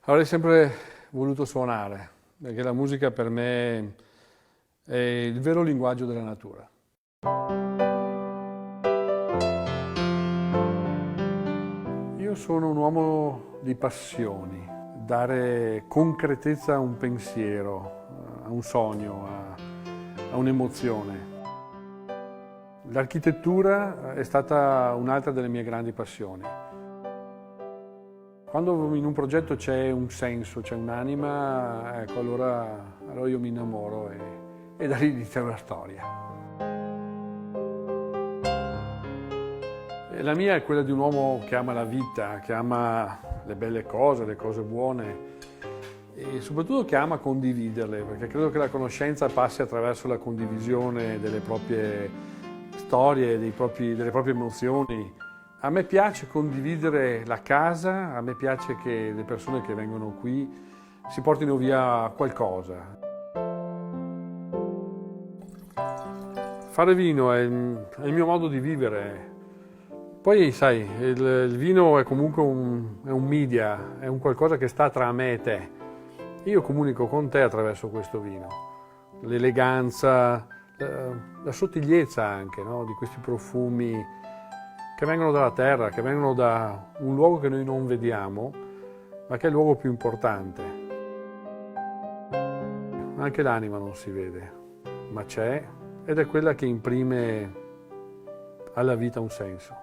Avrei sempre voluto suonare, perché la musica per me è il vero linguaggio della natura. Io sono un uomo di passioni, dare concretezza a un pensiero, a un sogno, a un'emozione. L'architettura è stata un'altra delle mie grandi passioni. Quando in un progetto c'è un senso, c'è un'anima, ecco, allora io mi innamoro e da lì inizia una storia. E la mia è quella di un uomo che ama la vita, che ama le belle cose, le cose buone e soprattutto che ama condividerle, perché credo che la conoscenza passi attraverso la condivisione delle proprie storie, delle proprie emozioni. A me piace condividere la casa, a me piace che le persone che vengono qui si portino via qualcosa. Fare vino è il mio modo di vivere. Poi, sai, il vino è comunque è un media, è un qualcosa che sta tra me e te. Io comunico con te attraverso questo vino. L'eleganza, la sottigliezza anche, no? Di questi profumi che vengono dalla terra, che vengono da un luogo che noi non vediamo, ma che è il luogo più importante. Anche l'anima non si vede, ma c'è ed è quella che imprime alla vita un senso.